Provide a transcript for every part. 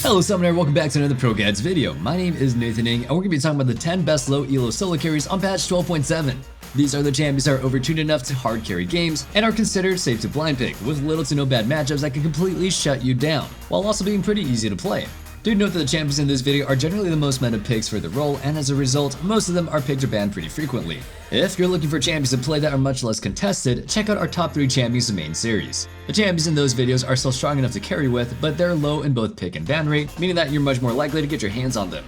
Hello Summoner, welcome back to another ProGuides video. My name is Nathan Ng, and we're going to be talking about the 10 best low ELO solo carries on patch 12.7. These are the champions that are overtuned enough to hard carry games and are considered safe to blind pick, with little to no bad matchups that can completely shut you down, while also being pretty easy to play. Do note that the champions in this video are generally the most meta picks for the role, and as a result, most of them are picked or banned pretty frequently. If you're looking for champions to play that are much less contested, check out our top 3 champions in main series. The champions in those videos are still strong enough to carry with, but they're low in both pick and ban rate, meaning that you're much more likely to get your hands on them.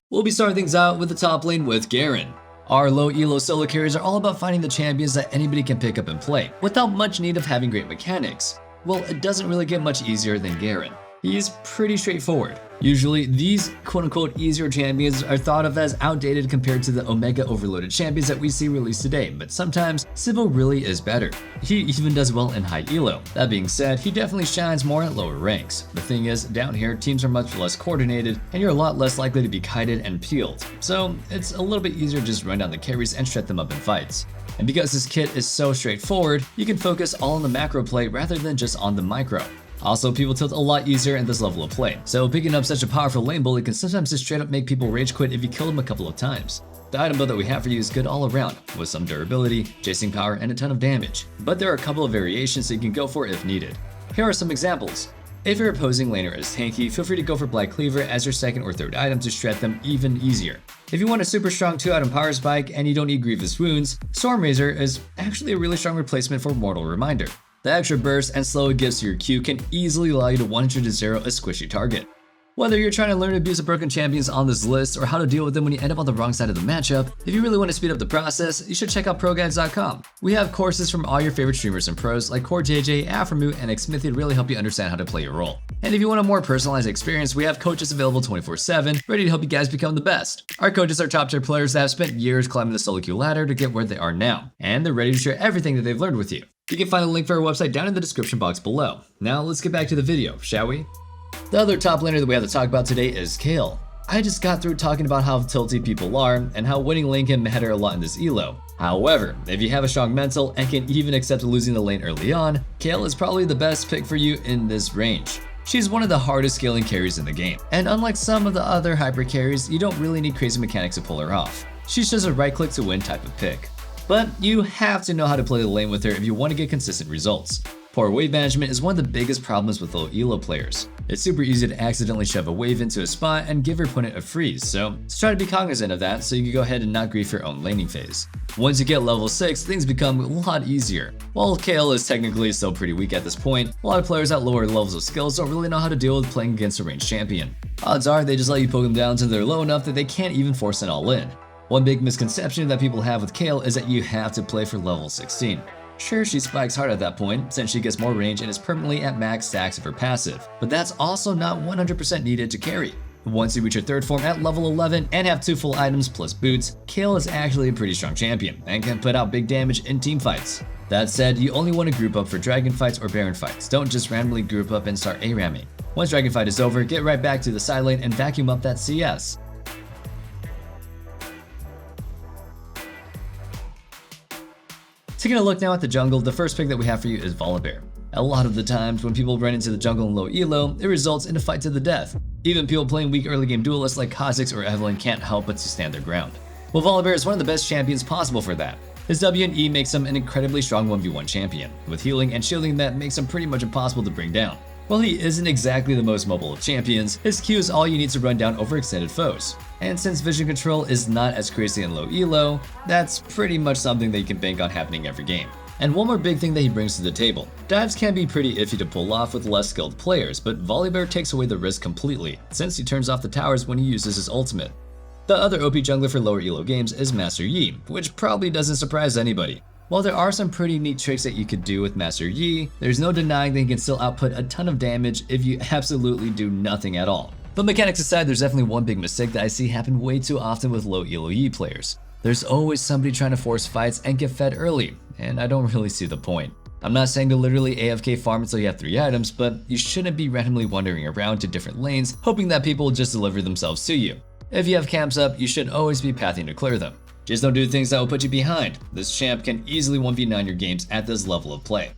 We'll be starting things out with the top lane with Garen. Our low ELO solo carries are all about finding the champions that anybody can pick up and play, without much need of having great mechanics. Well, it doesn't really get much easier than Garen. He's pretty straightforward. Usually, these quote-unquote easier champions are thought of as outdated compared to the Omega overloaded champions that we see released today, but sometimes Simple really is better. He even does well in high ELO. That being said, he definitely shines more at lower ranks. The thing is, down here, teams are much less coordinated, and you're a lot less likely to be kited and peeled. So it's a little bit easier to just run down the carries and shred them up in fights. And because this kit is so straightforward, you can focus all on the macro play rather than just on the micro. Also, people tilt a lot easier in this level of play, so picking up such a powerful lane bully can sometimes just straight up make people rage quit if you kill them a couple of times. The item build that we have for you is good all around, with some durability, chasing power, and a ton of damage, but there are a couple of variations that you can go for if needed. Here are some examples. If your opposing laner is tanky, feel free to go for Black Cleaver as your second or third item to shred them even easier. If you want a super strong 2-item power spike and you don't need Grievous Wounds, Storm Razor is actually a really strong replacement for Mortal Reminder. The extra burst and slow it gives to your Q can easily allow you to 100-0 a squishy target. Whether you're trying to learn to abuse the broken champions on this list or how to deal with them when you end up on the wrong side of the matchup, if you really want to speed up the process, you should check out ProGuides.com. We have courses from all your favorite streamers and pros like CoreJJ, Aframu, and Xmithy to really help you understand how to play your role. And if you want a more personalized experience, we have coaches available 24/7, ready to help you guys become the best. Our coaches are top tier players that have spent years climbing the solo queue ladder to get where they are now, and they're ready to share everything that they've learned with you. You can find a link for our website down in the description box below. Now let's get back to the video, shall we? The other top laner that we have to talk about today is Kayle. I just got through talking about how tilty people are and how winning lane can matter a lot in this ELO. However, if you have a strong mental and can even accept losing the lane early on, Kayle is probably the best pick for you in this range. She's one of the hardest scaling carries in the game, and unlike some of the other hyper carries, you don't really need crazy mechanics to pull her off. She's just a right click to win type of pick. But you have to know how to play the lane with her if you want to get consistent results. Poor wave management is one of the biggest problems with low ELO players. It's super easy to accidentally shove a wave into a spot and give your opponent a freeze, so try to be cognizant of that so you can go ahead and not grief your own laning phase. Once you get level 6, things become a lot easier. While Kayle is technically still pretty weak at this point, a lot of players at lower levels of skills don't really know how to deal with playing against a ranged champion. Odds are they just let you poke them down until they're low enough that they can't even force it all in. One big misconception that people have with Kayle is that you have to play for level 16. Sure, she spikes hard at that point, since she gets more range and is permanently at max stacks of her passive, but that's also not 100% needed to carry. Once you reach your third form at level 11 and have 2 full items plus boots, Kayle is actually a pretty strong champion and can put out big damage in team fights. That said, you only want to group up for dragon fights or baron fights, don't just randomly group up and start ARAMing. Once dragon fight is over, get right back to the side lane and vacuum up that CS. Taking a look now at the jungle, the first pick that we have for you is Volibear. A lot of the times when people run into the jungle in low ELO, it results in a fight to the death. Even people playing weak early game duelists like Kha'Zix or Evelynn can't help but to stand their ground. Well, Volibear is one of the best champions possible for that. His W and E makes him an incredibly strong 1v1 champion, with healing and shielding that makes him pretty much impossible to bring down. While he isn't exactly the most mobile of champions, his Q is all you need to run down overextended foes. And since vision control is not as crazy in low ELO, that's pretty much something that you can bank on happening every game. And one more big thing that he brings to the table. Dives can be pretty iffy to pull off with less skilled players, but Volibear takes away the risk completely, since he turns off the towers when he uses his ultimate. The other OP jungler for lower ELO games is Master Yi, which probably doesn't surprise anybody. While there are some pretty neat tricks that you could do with Master Yi, there's no denying that he can still output a ton of damage if you absolutely do nothing at all. But mechanics aside, there's definitely one big mistake that I see happen way too often with low ELO Yi players. There's always somebody trying to force fights and get fed early, and I don't really see the point. I'm not saying to literally AFK farm until you have 3 items, but you shouldn't be randomly wandering around to different lanes hoping that people will just deliver themselves to you. If you have camps up, you should always be pathing to clear them. Just don't do things that will put you behind. This champ can easily 1v9 your games at this level of play.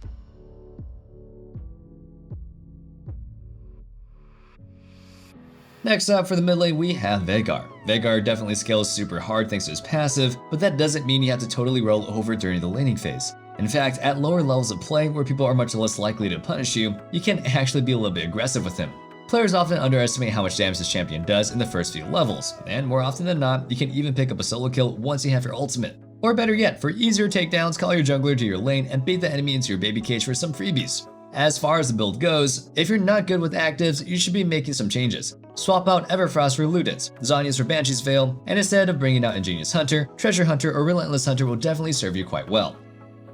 Next up for the mid lane we have Veigar. Veigar definitely scales super hard thanks to his passive, but that doesn't mean you have to totally roll over during the laning phase. In fact, at lower levels of play where people are much less likely to punish you, you can actually be a little bit aggressive with him. Players often underestimate how much damage this champion does in the first few levels, and more often than not, you can even pick up a solo kill once you have your ultimate. Or better yet, for easier takedowns, call your jungler to your lane and bait the enemy into your baby cage for some freebies. As far as the build goes, if you're not good with actives, you should be making some changes. Swap out Everfrost for Ludens, Zhonya's for Banshee's Veil, and instead of bringing out Ingenious Hunter, Treasure Hunter or Relentless Hunter will definitely serve you quite well.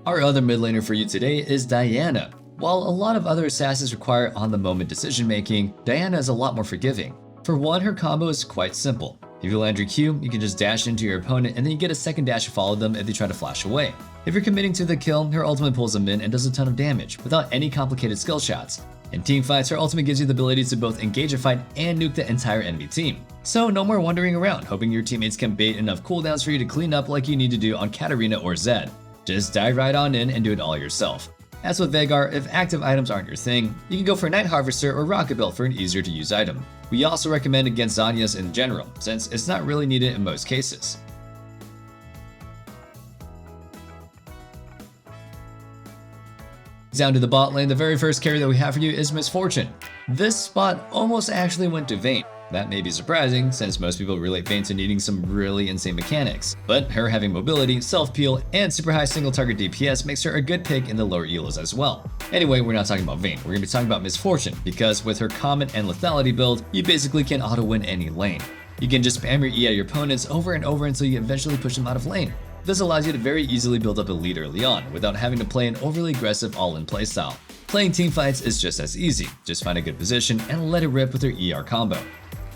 Our other mid laner for you today is Diana. While a lot of other assassins require on-the-moment decision making, Diana is a lot more forgiving. For one, her combo is quite simple. If you land your Q, you can just dash into your opponent and then you get a second dash to follow them if they try to flash away. If you're committing to the kill, her ultimate pulls them in and does a ton of damage without any complicated skill shots. In teamfights, her ultimate gives you the ability to both engage a fight and nuke the entire enemy team. So no more wandering around hoping your teammates can bait enough cooldowns for you to clean up like you need to do on Katarina or Zed. Just dive right on in and do it all yourself. As with Veigar, if active items aren't your thing, you can go for Night Harvester or Rocket Belt for an easier to use item. We also recommend against Zhonya's in general, since it's not really needed in most cases. Down to the bot lane, the very first carry that we have for you is Misfortune. This spot almost actually went to Vayne. That may be surprising, since most people relate Vayne to needing some really insane mechanics, but her having mobility, self-peel, and super high single target DPS makes her a good pick in the lower elos as well. Anyway, we're not talking about Vayne, we're going to be talking about Misfortune, because with her Comet and Lethality build, you basically can auto-win any lane. You can just spam your E at your opponents over and over until you eventually push them out of lane. This allows you to very easily build up a lead early on, without having to play an overly aggressive all-in playstyle. Playing teamfights is just as easy, just find a good position and let it rip with your ER combo.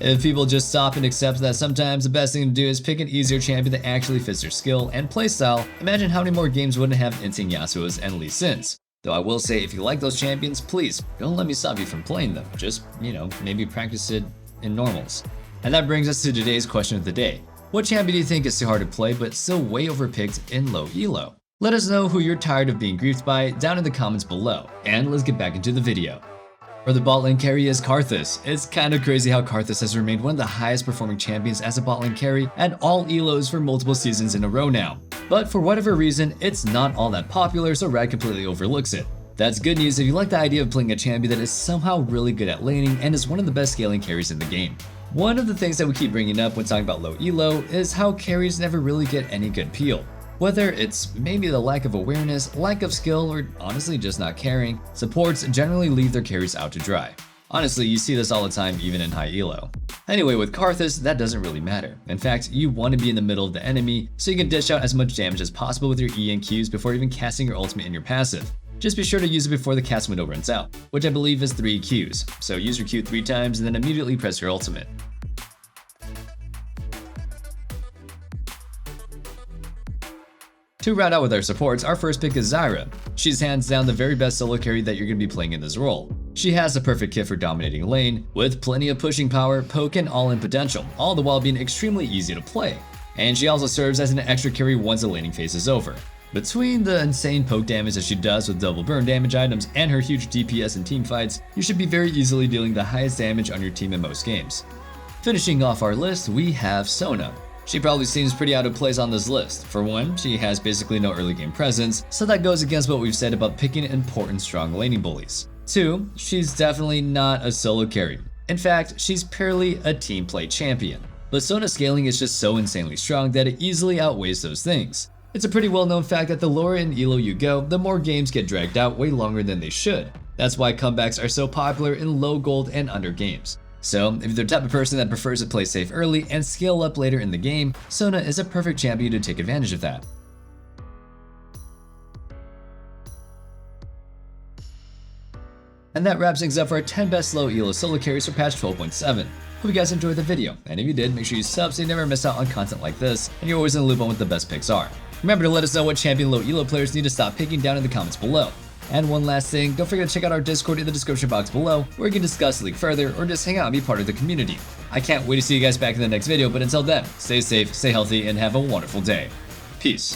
If people just stop and accept that sometimes the best thing to do is pick an easier champion that actually fits their skill and playstyle, imagine how many more games wouldn't have Insane Yasuo's and Lee Sin's. Though I will say, if you like those champions, please don't let me stop you from playing them. Just, maybe practice it in normals. And that brings us to today's question of the day. What champion do you think is too hard to play but still way overpicked in low elo? Let us know who you're tired of being griefed by down in the comments below, and let's get back into the video. For the bot lane carry is Karthus. It's kind of crazy how Karthus has remained one of the highest performing champions as a bot lane carry at all elos for multiple seasons in a row now. But for whatever reason, it's not all that popular, so Riot completely overlooks it. That's good news if you like the idea of playing a champion that is somehow really good at laning and is one of the best scaling carries in the game. One of the things that we keep bringing up when talking about low elo is how carries never really get any good peel. Whether it's maybe the lack of awareness, lack of skill, or honestly just not caring, supports generally leave their carries out to dry. Honestly, you see this all the time even in high elo. Anyway, with Karthus, that doesn't really matter. In fact, you want to be in the middle of the enemy so you can dish out as much damage as possible with your E and Qs before even casting your ultimate in your passive. Just be sure to use it before the cast window runs out, which I believe is 3 Qs, so use your Q 3 times and then immediately press your ultimate. To round out with our supports, our first pick is Zyra. She's hands down the very best solo carry that you're going to be playing in this role. She has the perfect kit for dominating lane, with plenty of pushing power, poke, and all-in potential, all the while being extremely easy to play. And she also serves as an extra carry once the laning phase is over. Between the insane poke damage that she does with double burn damage items and her huge DPS in teamfights, you should be very easily dealing the highest damage on your team in most games. Finishing off our list, we have Sona. She probably seems pretty out of place on this list. For one, she has basically no early game presence, so that goes against what we've said about picking important strong laning bullies. 2, she's definitely not a solo carry. In fact, she's purely a team play champion. But Sona's scaling is just so insanely strong that it easily outweighs those things. It's a pretty well known fact that the lower in elo you go, the more games get dragged out way longer than they should. That's why comebacks are so popular in low gold and under games. So, if you're the type of person that prefers to play safe early and scale up later in the game, Sona is a perfect champion to take advantage of that. And that wraps things up for our 10 best low elo solo carries for patch 12.7. Hope you guys enjoyed the video, and if you did, make sure you sub so you never miss out on content like this, and you're always in the loop on what the best picks are. Remember to let us know what champion low elo players need to stop picking down in the comments below. And one last thing, don't forget to check out our Discord in the description box below, where you can discuss the league further or just hang out and be part of the community. I can't wait to see you guys back in the next video, but until then, stay safe, stay healthy, and have a wonderful day. Peace.